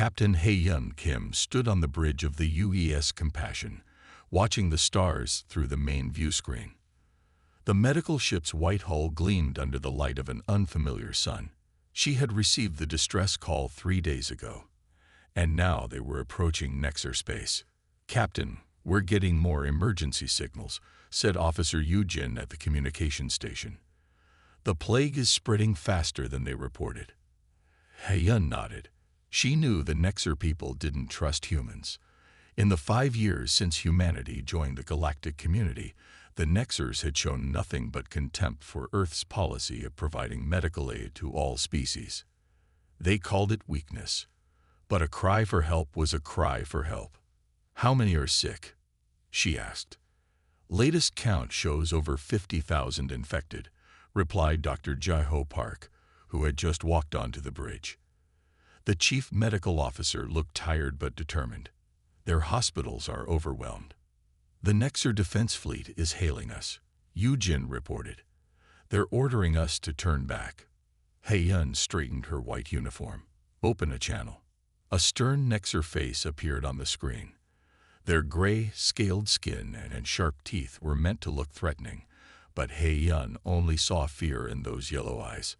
Captain Hae-yun Kim stood on the bridge of the UES Compassion, watching the stars through the main view screen. The medical ship's white hull gleamed under the light of an unfamiliar sun. She had received the distress call 3 days ago, and now they were approaching Nexar space. "Captain, we're getting more emergency signals," said Officer Yujin at the communication station. "The plague is spreading faster than they reported." Hae-yun nodded. She knew the Nexar people didn't trust humans. In the 5 years since humanity joined the galactic community, the Nexars had shown nothing but contempt for Earth's policy of providing medical aid to all species. They called it weakness, but a cry for help was a cry for help. "How many are sick?" she asked. "Latest count shows over 50,000 infected," replied Dr. Jai-ho Park, who had just walked onto the bridge. The chief medical officer looked tired but determined. "Their hospitals are overwhelmed." "The Nexar Defense Fleet is hailing us," Yujin reported. "They're ordering us to turn back." Hae-yun straightened her white uniform. "Open a channel." A stern Nexar face appeared on the screen. Their gray, scaled skin and sharp teeth were meant to look threatening, but Hae-yun only saw fear in those yellow eyes.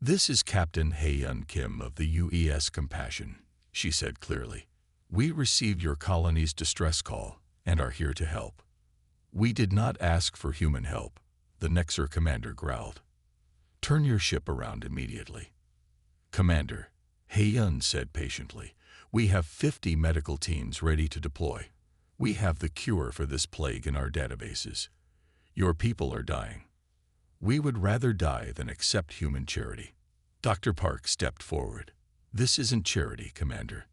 "This is Captain Hae-yun Kim of the UES Compassion," she said clearly. "We received your colony's distress call and are here to help." "We did not ask for human help," the Nexar commander growled. "Turn your ship around immediately." "Commander," Hae-yun said patiently, "we have 50 medical teams ready to deploy. We have the cure for this plague in our databases. Your people are dying. We would rather die than accept human charity." Dr. Park stepped forward. "This isn't charity, Commander.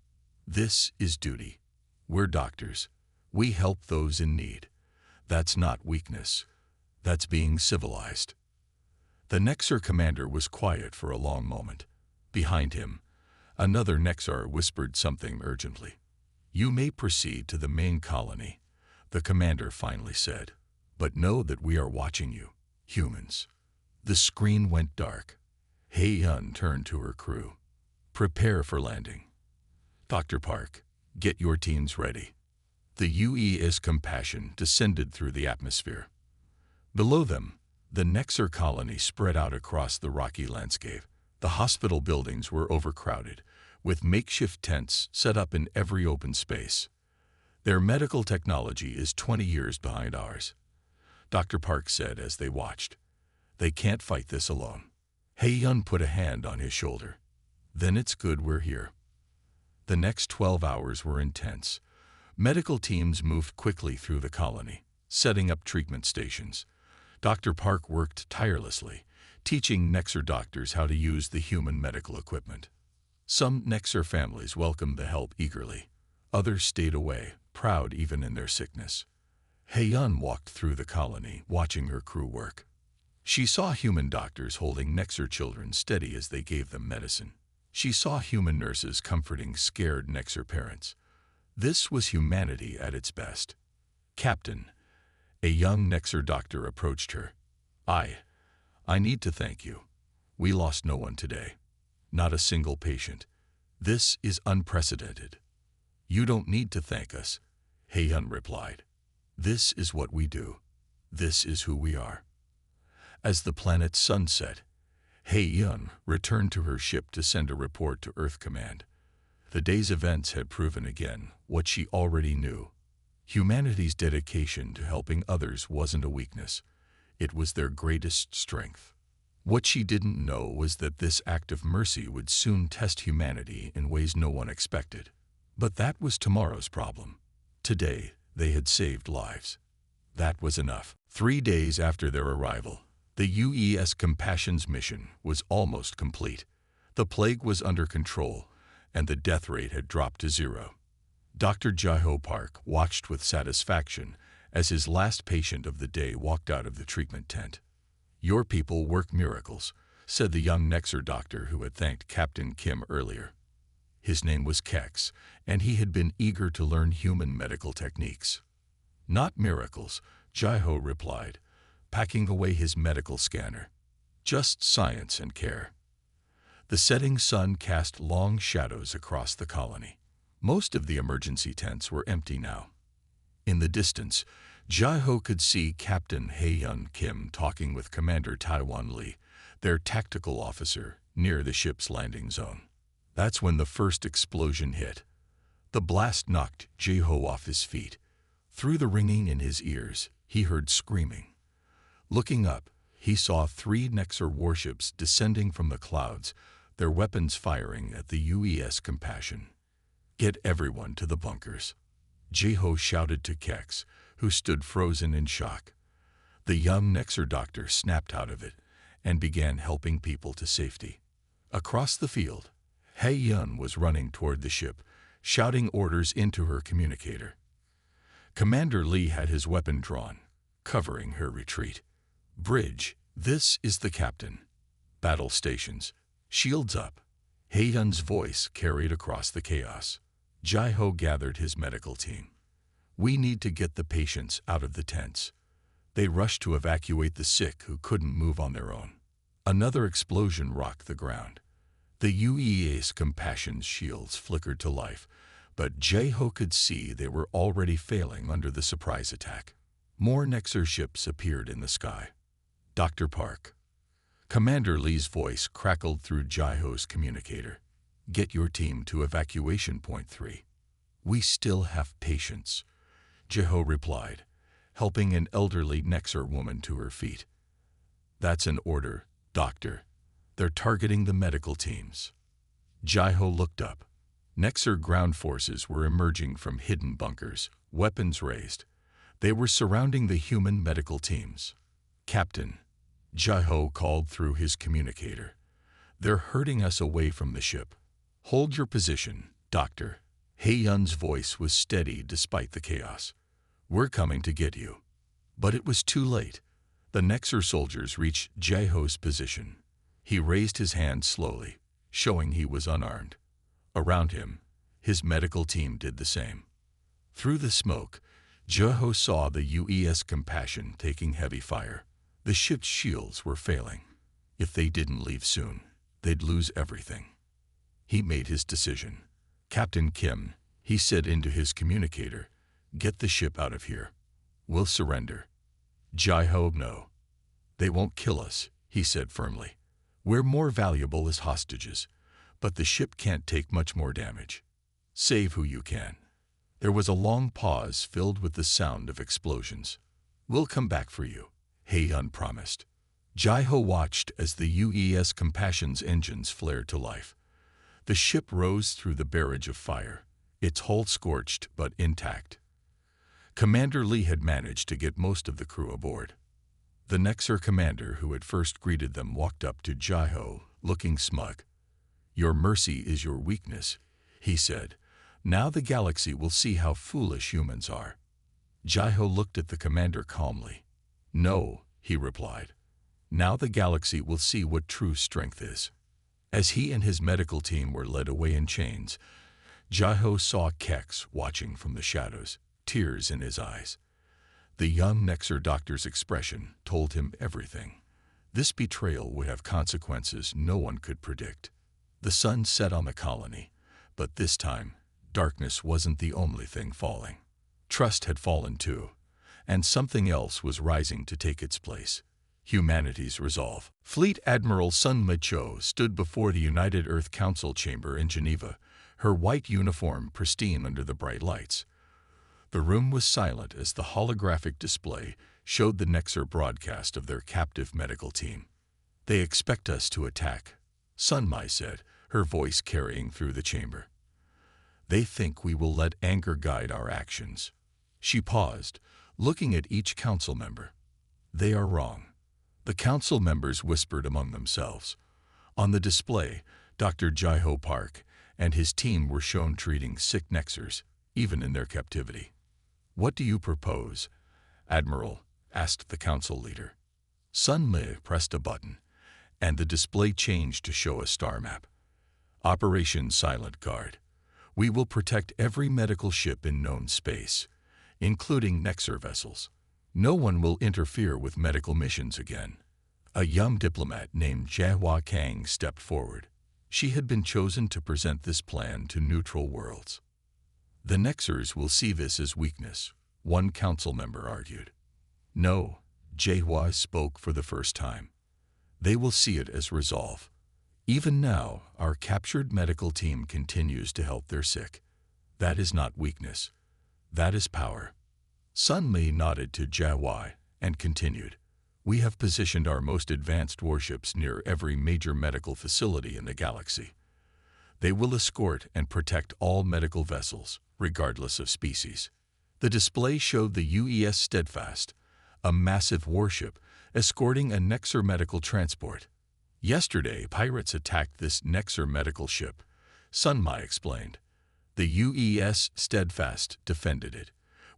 This is duty. We're doctors. We help those in need. That's not weakness. That's being civilized." The Nexar commander was quiet for a long moment. Behind him, another Nexar whispered something urgently. "You may proceed to the main colony," the commander finally said. "But know that we are watching you, humans." The screen went dark. Hae-yun turned to her crew. "Prepare for landing. Dr. Park, get your teams ready." The UES Compassion descended through the atmosphere. Below them, the Nexar colony spread out across the rocky landscape. The hospital buildings were overcrowded, with makeshift tents set up in every open space. "Their medical technology is 20 years behind ours," Dr. Park said as they watched. "They can't fight this alone." Hae-yun put a hand on his shoulder. "Then it's good we're here." The next 12 hours were intense. Medical teams moved quickly through the colony, setting up treatment stations. Dr. Park worked tirelessly, teaching Nexar doctors how to use the human medical equipment. Some Nexar families welcomed the help eagerly. Others stayed away, proud even in their sickness. Hae-yun walked through the colony, watching her crew work. She saw human doctors holding Nexar children steady as they gave them medicine. She saw human nurses comforting scared Nexar parents. This was humanity at its best. "Captain," a young Nexar doctor approached her. I need to thank you. We lost no one today. Not a single patient. This is unprecedented." "You don't need to thank us," Hae-yun replied. "This is what we do. This is who we are." As the planet's sun set, Hae-yun returned to her ship to send a report to Earth Command. The day's events had proven again what she already knew. Humanity's dedication to helping others wasn't a weakness. It was their greatest strength. What she didn't know was that this act of mercy would soon test humanity in ways no one expected. But that was tomorrow's problem. Today, they had saved lives. That was enough. 3 days after their arrival, the UES Compassion's mission was almost complete. The plague was under control, and the death rate had dropped to 0. Dr. Jai-ho Park watched with satisfaction as his last patient of the day walked out of the treatment tent. "Your people work miracles," said the young Nexar doctor who had thanked Captain Kim earlier. His name was Kex, and he had been eager to learn human medical techniques. "Not miracles," Jai-ho replied, packing away his medical scanner. "Just science and care." The setting sun cast long shadows across the colony. Most of the emergency tents were empty now. In the distance, Jai-ho could see Captain Hae-yun Kim talking with Commander Taiwan Lee, their tactical officer, near the ship's landing zone. That's when the first explosion hit. The blast knocked Jai-ho off his feet. Through the ringing in his ears, he heard screaming. Looking up, he saw 3 Nexer warships descending from the clouds, their weapons firing at the UES Compassion. "Get everyone to the bunkers," Jai-ho shouted to Kex, who stood frozen in shock. The young Nexer doctor snapped out of it and began helping people to safety. Across the field, Hae-yun was running toward the ship, shouting orders into her communicator. Commander Lee had his weapon drawn, covering her retreat. "Bridge, this is the captain. Battle stations. Shields up." Hae-yun's voice carried across the chaos. Jai-ho gathered his medical team. "We need to get the patients out of the tents." They rushed to evacuate the sick who couldn't move on their own. Another explosion rocked the ground. The UES Compassion's shields flickered to life, but Jai-ho could see they were already failing under the surprise attack. More Nexer ships appeared in the sky. "Dr. Park." Commander Lee's voice crackled through Jai-ho's communicator. "Get your team to evacuation point 3. We still have patients," Jai-ho replied, helping an elderly Nexer woman to her feet. "That's an order, Doctor. They're targeting the medical teams." Jai-ho looked up. Nexer ground forces were emerging from hidden bunkers, weapons raised. They were surrounding the human medical teams. "Captain," Jai-ho called through his communicator, "they're herding us away from the ship. Hold your position, Doctor." Hae-yun's voice was steady despite the chaos. "We're coming to get you." But it was too late. The Nexer soldiers reached Jai-ho's position. He raised his hand slowly, showing he was unarmed. Around him, his medical team did the same. Through the smoke, Jai-ho saw the UES Compassion taking heavy fire. The ship's shields were failing. If they didn't leave soon, they'd lose everything. He made his decision. "Captain Kim," he said into his communicator, "get the ship out of here. We'll surrender." Jai-ho, "No. They won't kill us," he said firmly. "We're more valuable as hostages, but the ship can't take much more damage. Save who you can." There was a long pause filled with the sound of explosions. "We'll come back for you," Hae-yun promised. Jai-ho watched as the UES Compassion's engines flared to life. The ship rose through the barrage of fire, its hull scorched but intact. Commander Lee had managed to get most of the crew aboard. The Nexer commander who had first greeted them walked up to Jai-ho, looking smug. "Your mercy is your weakness," he said. "Now the galaxy will see how foolish humans are." Jai-ho looked at the commander calmly. "No," he replied. "Now the galaxy will see what true strength is." As he and his medical team were led away in chains, Jai-ho saw Kex watching from the shadows, tears in his eyes. The young Nexer doctor's expression told him everything. This betrayal would have consequences no one could predict. The sun set on the colony, but this time, darkness wasn't the only thing falling. Trust had fallen too, and something else was rising to take its place. Humanity's resolve. Fleet Admiral Sun Mi-cho stood before the United Earth Council chamber in Geneva, her white uniform pristine under the bright lights. The room was silent as the holographic display showed the Nexer broadcast of their captive medical team. "They expect us to attack," Sun Mi said, her voice carrying through the chamber. "They think we will let anger guide our actions." She paused, looking at each council member. "They are wrong." The council members whispered among themselves. On the display, Dr. Jai-ho Park and his team were shown treating sick Nexers, even in their captivity. "What do you propose, Admiral?" asked the council leader. Sun Mi pressed a button, and the display changed to show a star map. "Operation Silent Guard. We will protect every medical ship in known space, including Nexer vessels. No one will interfere with medical missions again." A young diplomat named Jahua Kang stepped forward. She had been chosen to present this plan to neutral worlds. The Nexers will see this as weakness, one council member argued. No, HFY spoke for the first time. They will see it as resolve. Even now, our captured medical team continues to help their sick. That is not weakness. That is power. Sun Mi nodded to HFY and continued. We have positioned our most advanced warships near every major medical facility in the galaxy. They will escort and protect all medical vessels, regardless of species. The display showed the UES Steadfast, a massive warship, escorting a Nexer medical transport. Yesterday, pirates attacked this Nexer medical ship, Sun Mi explained. The UES Steadfast defended it.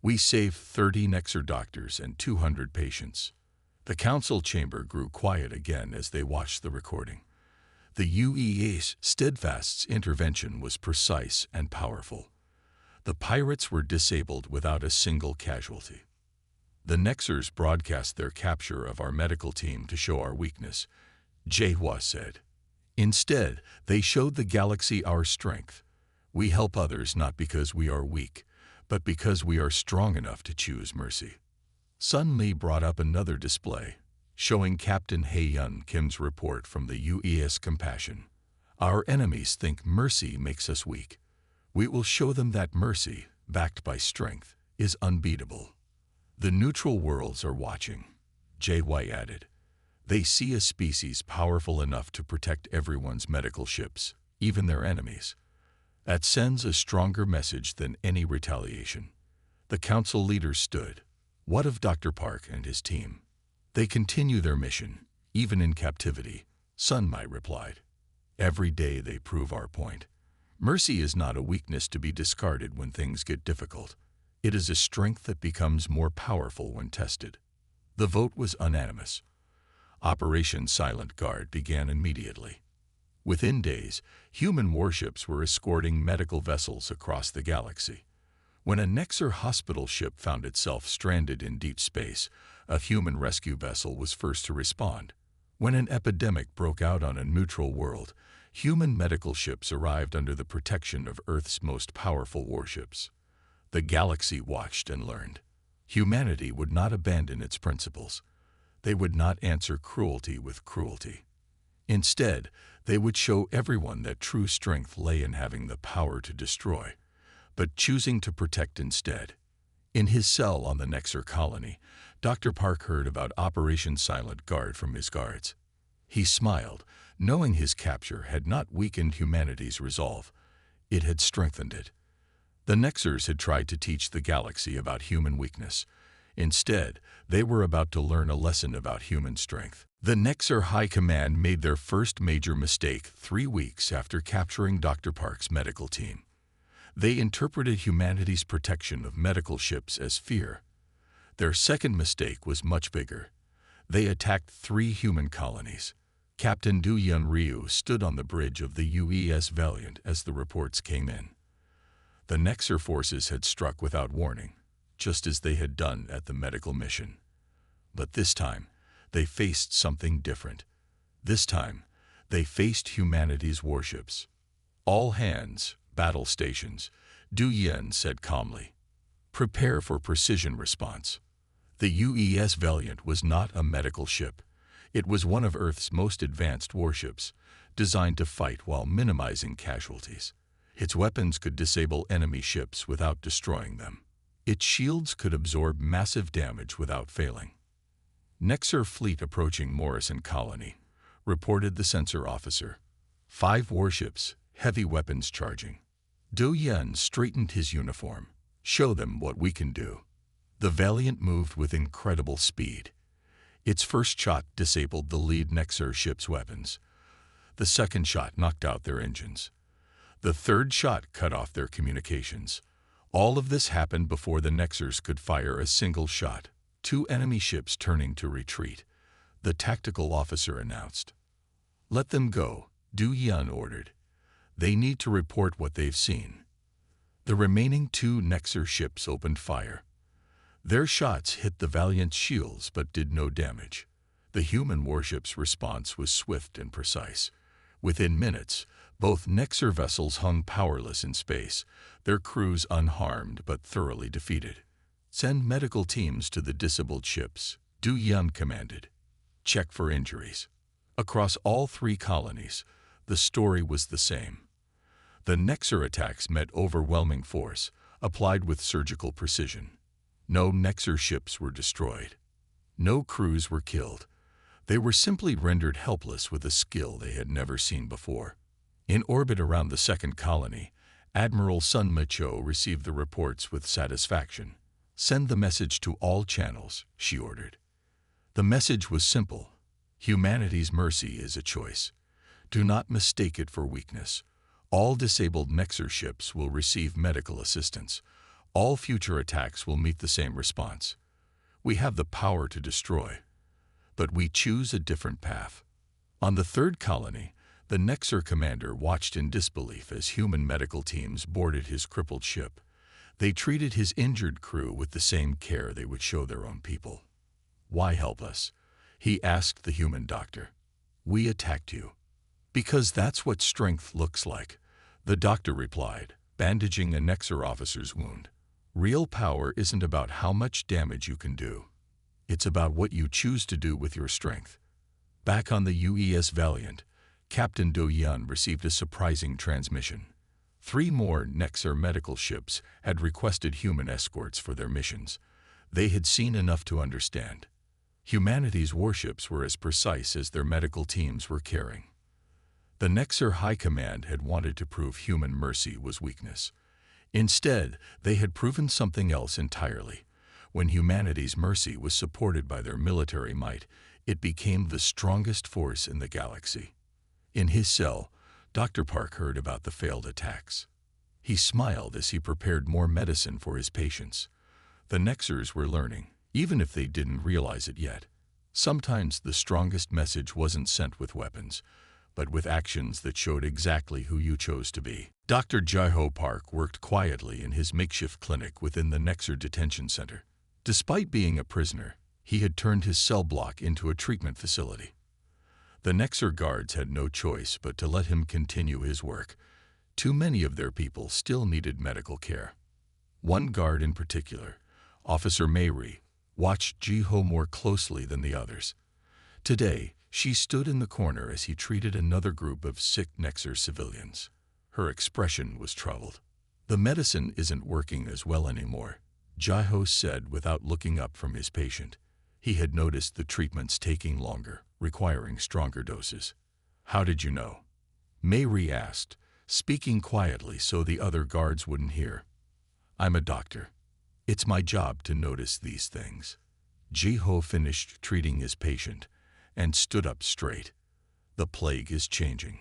We saved 30 Nexer doctors and 200 patients. The council chamber grew quiet again as they watched the recording. The UES Steadfast's intervention was precise and powerful. The pirates were disabled without a single casualty. The Nexers broadcast their capture of our medical team to show our weakness, HFY said. Instead, they showed the galaxy our strength. We help others not because we are weak, but because we are strong enough to choose mercy. Sun Mi brought up another display, showing Captain Hae-Yun Kim's report from the UES Compassion. Our enemies think mercy makes us weak. We will show them that mercy, backed by strength, is unbeatable. The neutral worlds are watching, HFY added. They see a species powerful enough to protect everyone's medical ships, even their enemies. That sends a stronger message than any retaliation. The council leaders stood. What of Dr. Park and his team? They continue their mission, even in captivity, Sun Mi replied. Every day they prove our point. Mercy is not a weakness to be discarded when things get difficult. It is a strength that becomes more powerful when tested. The vote was unanimous. Operation Silent Guard began immediately. Within days, human warships were escorting medical vessels across the galaxy. When a Nexer hospital ship found itself stranded in deep space, a human rescue vessel was first to respond. When an epidemic broke out on a neutral world, human medical ships arrived under the protection of Earth's most powerful warships. The galaxy watched and learned. Humanity would not abandon its principles. They would not answer cruelty with cruelty. Instead, they would show everyone that true strength lay in having the power to destroy, but choosing to protect instead. In his cell on the Nexer colony, Dr. Park heard about Operation Silent Guard from his guards. He smiled, knowing his capture had not weakened humanity's resolve. It had strengthened it. The Nexers had tried to teach the galaxy about human weakness. Instead, they were about to learn a lesson about human strength. The Nexer High Command made their first major mistake 3 weeks after capturing Dr. Park's medical team. They interpreted humanity's protection of medical ships as fear. Their second mistake was much bigger. They attacked 3 human colonies. Captain Du Yun Ryu stood on the bridge of the UES Valiant as the reports came in. The Nexer forces had struck without warning, just as they had done at the medical mission. But this time, they faced something different. This time, they faced humanity's warships. All hands, battle stations, Du Yun said calmly. Prepare for precision response. The UES Valiant was not a medical ship. It was one of Earth's most advanced warships, designed to fight while minimizing casualties. Its weapons could disable enemy ships without destroying them. Its shields could absorb massive damage without failing. Nexer fleet approaching Morrison Colony, reported the sensor officer. 5 warships, heavy weapons charging. Du Yun straightened his uniform. Show them what we can do. The Valiant moved with incredible speed. Its first shot disabled the lead Nexer ship's weapons. The second shot knocked out their engines. The third shot cut off their communications. All of this happened before the Nexers could fire a single shot. 2 enemy ships turning to retreat. The tactical officer announced. Let them go, Du Yun ordered. They need to report what they've seen. The remaining 2 Nexer ships opened fire. Their shots hit the Valiant's shields but did no damage. The human warship's response was swift and precise. Within minutes, Both Nexer vessels hung powerless in space, their crews unharmed but thoroughly defeated. Send medical teams to the disabled ships, Du Yun commanded. Check for injuries. Across all 3 colonies, the story was the same. The Nexer attacks met overwhelming force, applied with surgical precision. No Nexer ships were destroyed. No crews were killed. They were simply rendered helpless with a skill they had never seen before. In orbit around the second colony, Admiral Sun Ma-cho received the reports with satisfaction. Send the message to all channels, she ordered. The message was simple. Humanity's mercy is a choice. Do not mistake it for weakness. All disabled Nexer ships will receive medical assistance. All future attacks will meet the same response. We have the power to destroy, but we choose a different path. On the third colony, the Nexer commander watched in disbelief as human medical teams boarded his crippled ship. They treated his injured crew with the same care they would show their own people. Why help us? He asked the human doctor. We attacked you. Because that's what strength looks like, the doctor replied, bandaging a Nexer officer's wound. Real power isn't about how much damage you can do. It's about what you choose to do with your strength. Back on the UES Valiant, Captain Do Yun received a surprising transmission. 3 more Nexer medical ships had requested human escorts for their missions. They had seen enough to understand. Humanity's warships were as precise as their medical teams were caring. The Nexer High Command had wanted to prove human mercy was weakness. Instead, they had proven something else entirely. When humanity's mercy was supported by their military might, it became the strongest force in the galaxy. In his cell, Dr. Park heard about the failed attacks. He smiled as he prepared more medicine for his patients. The Nexers were learning, even if they didn't realize it yet. Sometimes the strongest message wasn't sent with weapons, but with actions that showed exactly who you chose to be. Dr. Jai-Ho Park worked quietly in his makeshift clinic within the Nexer detention center. Despite being a prisoner, he had turned his cell block into a treatment facility. The Nexer guards had no choice but to let him continue his work. Too many of their people still needed medical care. One guard in particular, Officer Mayri, watched Ji-ho more closely than the others. Today, she stood in the corner as he treated another group of sick Nexer civilians. Her expression was troubled. The medicine isn't working as well anymore, Jai-ho said without looking up from his patient. He had noticed the treatments taking longer, requiring stronger doses. How did you know? Mayri asked, speaking quietly so the other guards wouldn't hear. I'm a doctor. It's my job to notice these things. Ji-ho finished treating his patient and stood up straight. The plague is changing.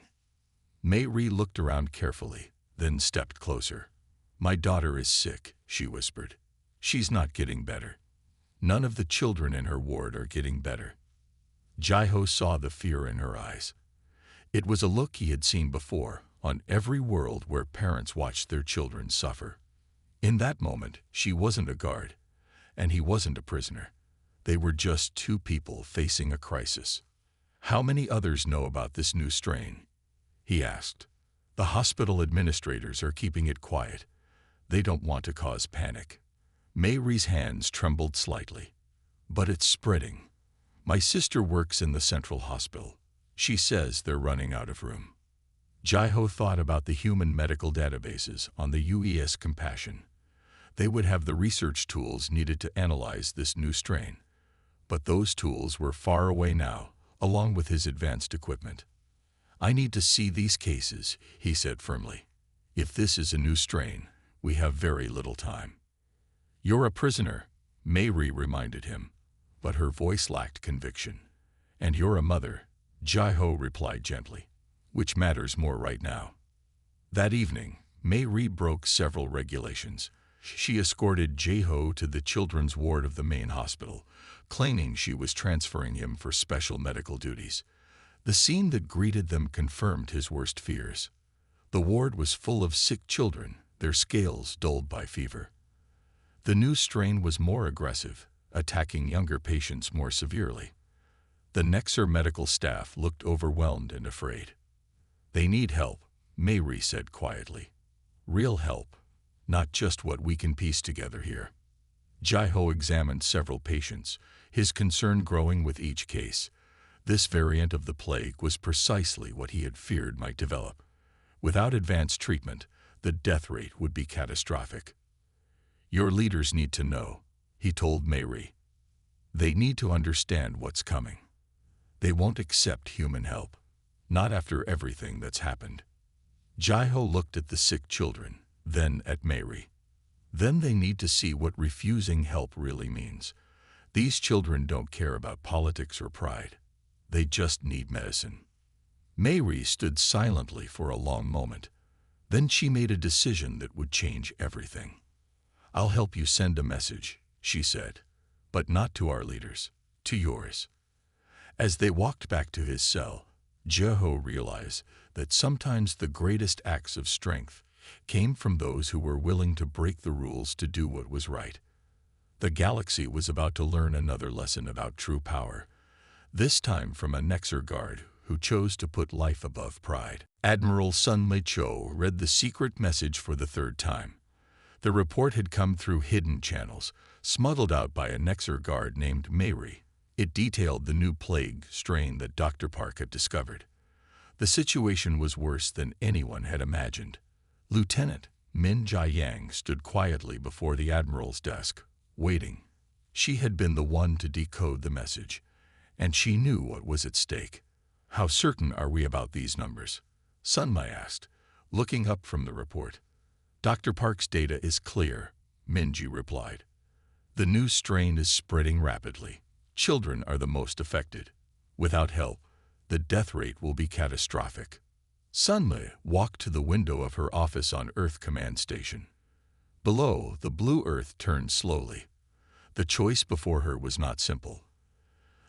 Mayri looked around carefully, then stepped closer. My daughter is sick, she whispered. She's not getting better. None of the children in her ward are getting better. Jai-ho saw the fear in her eyes. It was a look he had seen before on every world where parents watched their children suffer. In that moment, she wasn't a guard, and he wasn't a prisoner. They were just 2 people facing a crisis. How many others know about this new strain? He asked. The hospital administrators are keeping it quiet. They don't want to cause panic. Mayri's hands trembled slightly. But it's spreading. My sister works in the central hospital. She says they're running out of room. Jai-ho thought about the human medical databases on the UES Compassion. They would have the research tools needed to analyze this new strain. But those tools were far away now, along with his advanced equipment. I need to see these cases, he said firmly. If this is a new strain, we have very little time. You're a prisoner, Mayri reminded him, but her voice lacked conviction. And you're a mother, Jai-ho replied gently. Which matters more right now? That evening, Mayri broke several regulations. She escorted Ji-ho to the children's ward of the main hospital, claiming she was transferring him for special medical duties. The scene that greeted them confirmed his worst fears. The ward was full of sick children, their scales dulled by fever. The new strain was more aggressive, attacking younger patients more severely. The Nexer medical staff looked overwhelmed and afraid. They need help, Mary said quietly. Real help, not just what we can piece together here. Jai-Ho examined several patients, his concern growing with each case. This variant of the plague was precisely what he had feared might develop. Without advanced treatment, the death rate would be catastrophic. Your leaders need to know, he told Mary. They need to understand what's coming. They won't accept human help, not after everything that's happened. Jai-Ho looked at the sick children, then at Mary. Then they need to see what refusing help really means. These children don't care about politics or pride. They just need medicine. Mary stood silently for a long moment. Then she made a decision that would change everything. I'll help you send a message, she said, but not to our leaders, to yours. As they walked back to his cell, Jai-Ho realized that sometimes the greatest acts of strength came from those who were willing to break the rules to do what was right. The galaxy was about to learn another lesson about true power, this time from a Nexer guard who chose to put life above pride. Admiral Sun Mei-cho read the secret message for the third time. The report had come through hidden channels, smuggled out by a Nexer guard named Mary. It detailed the new plague strain that Dr. Park had discovered. The situation was worse than anyone had imagined. Lieutenant Min Jia-yang stood quietly before the Admiral's desk, waiting. She had been the one to decode the message, and she knew what was at stake. How certain are we about these numbers? Sun Mai asked, looking up from the report. Dr. Park's data is clear, Minji replied. The new strain is spreading rapidly. Children are the most affected. Without help, the death rate will be catastrophic. Sun Mai walked to the window of her office on Earth Command Station. Below, the blue Earth turned slowly. The choice before her was not simple.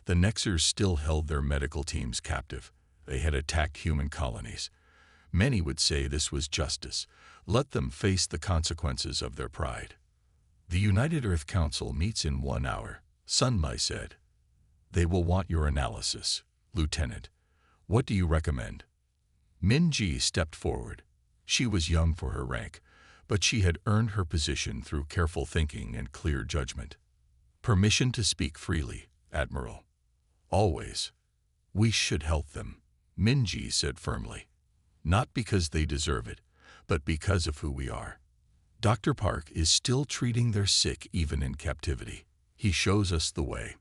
The Nexers still held their medical teams captive. They had attacked human colonies. Many would say this was justice. Let them face the consequences of their pride. The United Earth Council meets in 1 hour, Sun Mai said. They will want your analysis, Lieutenant. What do you recommend? Min Ji stepped forward. She was young for her rank, but she had earned her position through careful thinking and clear judgment. Permission to speak freely, Admiral. Always. We should help them, Min Ji said firmly. Not because they deserve it, but because of who we are. Dr. Park is still treating their sick even in captivity. He shows us the way.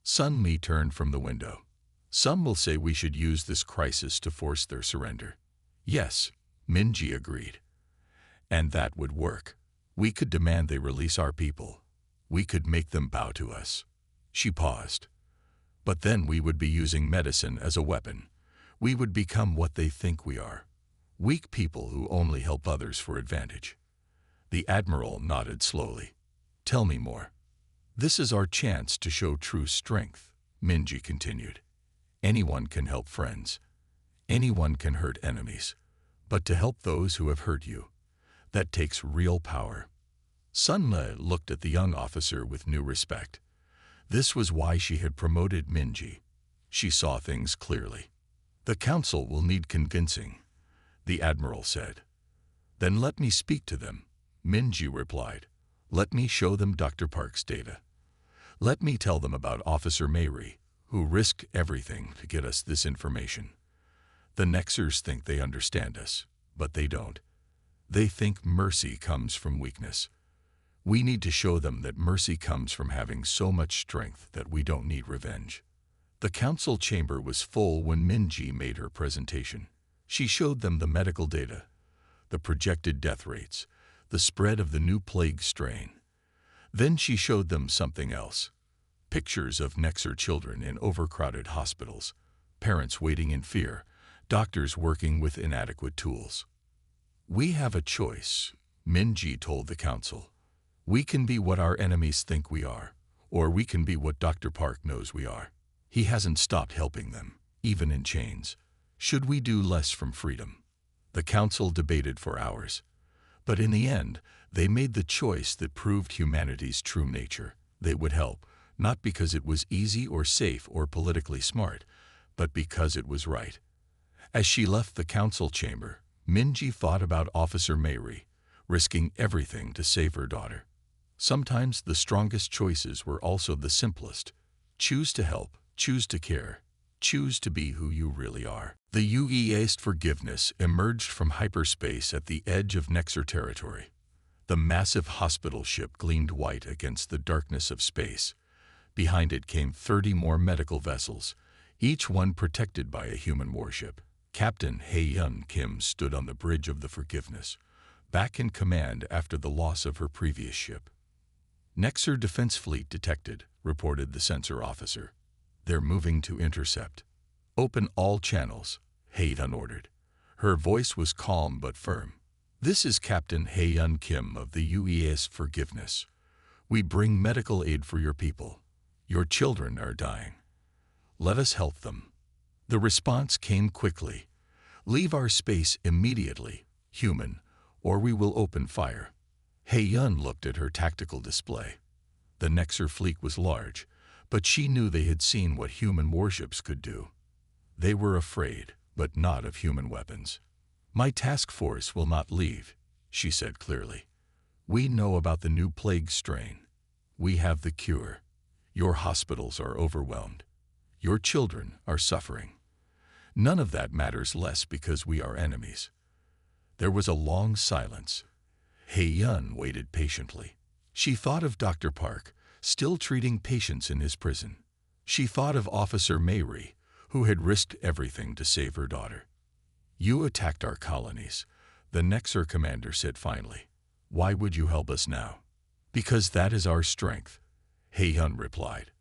Sun Mi turned from the window. Some will say we should use this crisis to force their surrender. Yes, Min Ji agreed. And that would work. We could demand they release our people. We could make them bow to us. She paused. But then we would be using medicine as a weapon. We would become what they think we are. Weak people who only help others for advantage. The Admiral nodded slowly. Tell me more. This is our chance to show true strength, Minji continued. Anyone can help friends. Anyone can hurt enemies. But to help those who have hurt you, that takes real power. Sun Mi looked at the young officer with new respect. This was why she had promoted Minji. She saw things clearly. The council will need convincing, the Admiral said. Then let me speak to them, Minji replied. Let me show them Dr. Park's data. Let me tell them about Officer Mary, who risked everything to get us this information. The Nexers think they understand us, but they don't. They think mercy comes from weakness. We need to show them that mercy comes from having so much strength that we don't need revenge. The council chamber was full when Minji made her presentation. She showed them the medical data, the projected death rates, the spread of the new plague strain. Then she showed them something else. Pictures of Nexer children in overcrowded hospitals, parents waiting in fear, doctors working with inadequate tools. We have a choice, Minji told the council. We can be what our enemies think we are, or we can be what Dr. Park knows we are. He hasn't stopped helping them, even in chains. Should we do less from freedom? The council debated for hours. But in the end, they made the choice that proved humanity's true nature. They would help, not because it was easy or safe or politically smart, but because it was right. As she left the council chamber, Minji thought about Officer Mayri, risking everything to save her daughter. Sometimes the strongest choices were also the simplest. Choose to help, choose to care, choose to be who you really are. The HFY Forgiveness emerged from hyperspace at the edge of Nexer territory. The massive hospital ship gleamed white against the darkness of space. Behind it came 30 more medical vessels, each one protected by a human warship. Captain Hae-Yun Kim stood on the bridge of the Forgiveness, back in command after the loss of her previous ship. Nexer Defense Fleet detected, reported the sensor officer. They're moving to intercept. Open all channels, Hae-Yun ordered. Her voice was calm but firm. This is Captain Hae-Yun Kim of the HFY Forgiveness. We bring medical aid for your people. Your children are dying. Let us help them. The response came quickly. Leave our space immediately, human, or we will open fire. Hae-Yun looked at her tactical display. The Nexer fleet was large, but she knew they had seen what human warships could do. They were afraid, but not of human weapons. My task force will not leave, she said clearly. We know about the new plague strain. We have the cure. Your hospitals are overwhelmed. Your children are suffering. None of that matters less because we are enemies. There was a long silence. Hae-Yun waited patiently. She thought of Dr. Park, still treating patients in his prison. She thought of Officer Mayri, who had risked everything to save her daughter. You attacked our colonies, the Nexer commander said finally. Why would you help us now? Because that is our strength, Hae-Yun replied.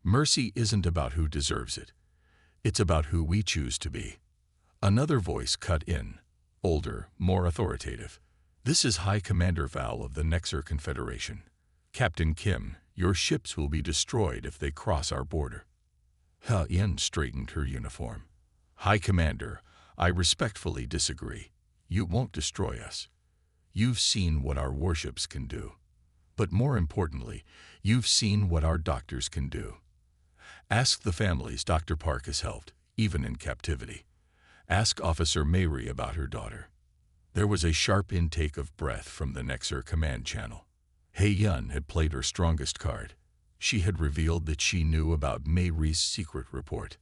Mercy isn't about who deserves it. It's about who we choose to be. Another voice cut in, older, more authoritative. This is High Commander Val of the Nexer Confederation. Captain Kim, your ships will be destroyed if they cross our border. Ha-Yin straightened her uniform. High Commander, I respectfully disagree. You won't destroy us. You've seen what our warships can do. But more importantly, you've seen what our doctors can do. Ask the families Dr. Park has helped, even in captivity. Ask Officer Mayri about her daughter. There was a sharp intake of breath from the Nexer command channel. Hae-Yun had played her strongest card. She had revealed that she knew about Mayri's secret report.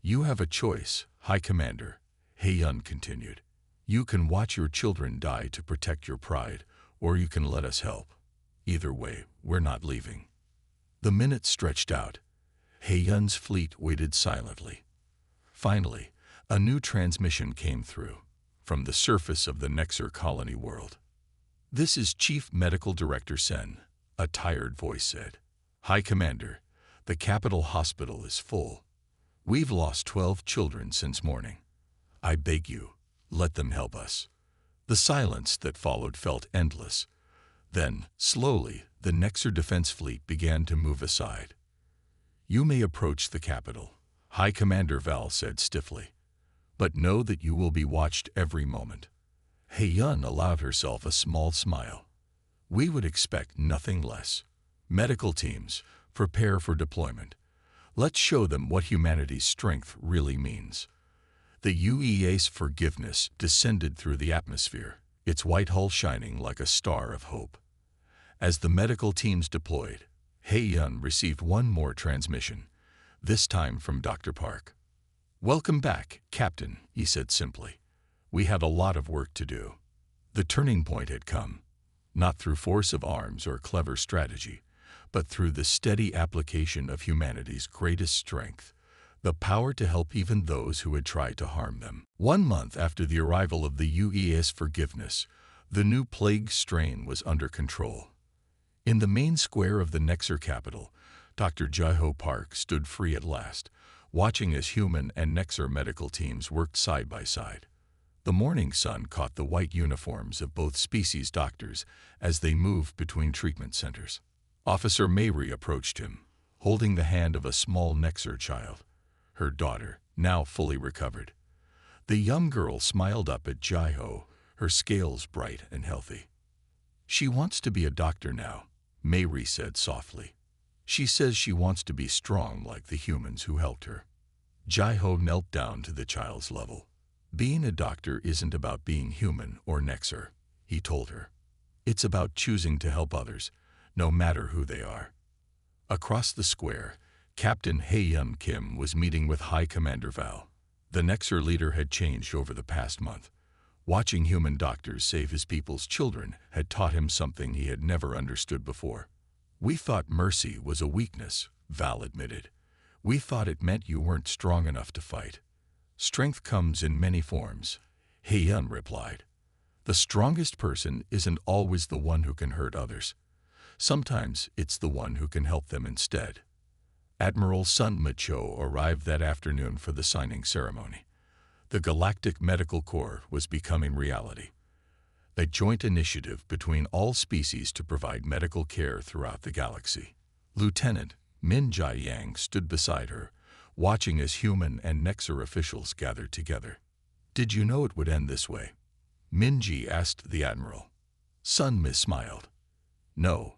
You have a choice, High Commander, Hae-Yun continued. You can watch your children die to protect your pride, or you can let us help. Either way, we're not leaving. The minutes stretched out. Hae-Yun's fleet waited silently. Finally, a new transmission came through, from the surface of the Nexer colony world. This is Chief Medical Director Sen, a tired voice said. High Commander, the capital hospital is full. We've lost 12 children since morning. I beg you, let them help us. The silence that followed felt endless. Then, slowly, the Nexer defense fleet began to move aside. You may approach the capital, High Commander Val said stiffly. But know that you will be watched every moment. Hae-Yun allowed herself a small smile. We would expect nothing less. Medical teams, prepare for deployment. Let's show them what humanity's strength really means. The HFY's Forgiveness descended through the atmosphere, its white hull shining like a star of hope. As the medical teams deployed, Hae-Yun received one more transmission, this time from Dr. Park. Welcome back, Captain, he said simply. We had a lot of work to do. The turning point had come, not through force of arms or clever strategy, but through the steady application of humanity's greatest strength, the power to help even those who had tried to harm them. 1 month after the arrival of the HFY's Forgiveness, the new plague strain was under control. In the main square of the Nexer capital, Dr. Jae-ho Park stood free at last, watching as human and Nexer medical teams worked side by side. The morning sun caught the white uniforms of both species doctors as they moved between treatment centers. Officer Mayri approached him, holding the hand of a small Nexer child, her daughter, now fully recovered. The young girl smiled up at Jae-ho, her scales bright and healthy. She wants to be a doctor now, Mayri said softly. She says she wants to be strong like the humans who helped her. Jae-ho knelt down to the child's level. Being a doctor isn't about being human or Nexer, he told her. It's about choosing to help others, no matter who they are. Across the square, Captain Hae-Yun Kim was meeting with High Commander Val. The Nexer leader had changed over the past month. Watching human doctors save his people's children had taught him something he had never understood before. We thought mercy was a weakness, Val admitted. We thought it meant you weren't strong enough to fight. Strength comes in many forms, Hae-Yun replied. The strongest person isn't always the one who can hurt others. Sometimes it's the one who can help them instead. Admiral Sun Ma-cho arrived that afternoon for the signing ceremony. The Galactic Medical Corps was becoming reality. A joint initiative between all species to provide medical care throughout the galaxy. Lieutenant Min Jai-yang stood beside her, watching as human and Nexer officials gathered together. Did you know it would end this way? Min-ji asked the admiral. Sun Ma smiled. No,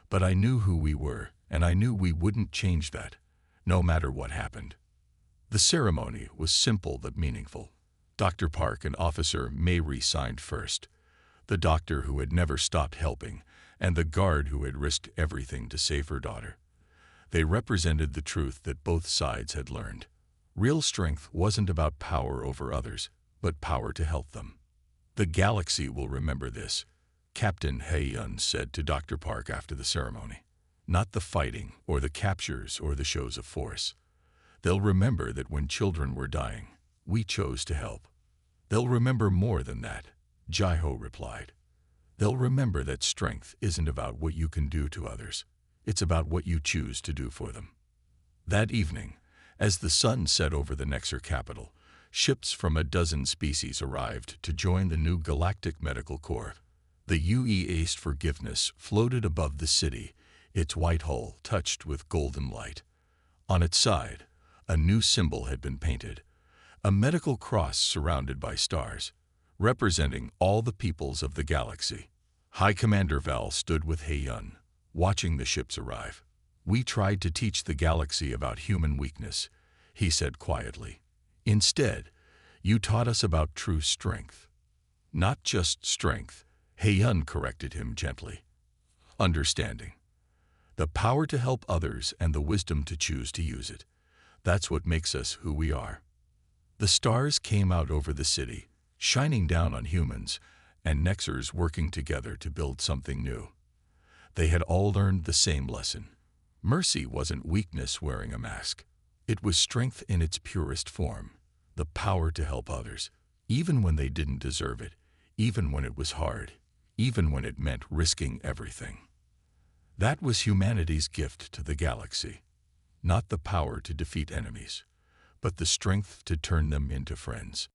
but I knew who we were, and I knew we wouldn't change that, no matter what happened. The ceremony was simple but meaningful. Dr. Park and Officer Mayri signed first, the doctor who had never stopped helping, and the guard who had risked everything to save her daughter. They represented the truth that both sides had learned. Real strength wasn't about power over others, but power to help them. The galaxy will remember this, Captain Hae-Yun said to Dr. Park after the ceremony. Not the fighting or the captures or the shows of force. They'll remember that when children were dying, we chose to help. They'll remember more than that, Jai-ho replied. They'll remember that strength isn't about what you can do to others. It's about what you choose to do for them. That evening, as the sun set over the Nexer capital, ships from a dozen species arrived to join the new Galactic Medical Corps. The UEA's Forgiveness floated above the city, its white hull touched with golden light. On its side, a new symbol had been painted, a medical cross surrounded by stars, representing all the peoples of the galaxy. High Commander Val stood with Hae-Yun, watching the ships arrive. We tried to teach the galaxy about human weakness, he said quietly. Instead, you taught us about true strength. Not just strength, Hae-Yun corrected him gently. Understanding. The power to help others and the wisdom to choose to use it. That's what makes us who we are. The stars came out over the city, shining down on humans, and Nexers working together to build something new. They had all learned the same lesson. Mercy wasn't weakness wearing a mask. It was strength in its purest form, the power to help others, even when they didn't deserve it, even when it was hard, even when it meant risking everything. That was humanity's gift to the galaxy. Not the power to defeat enemies, but the strength to turn them into friends.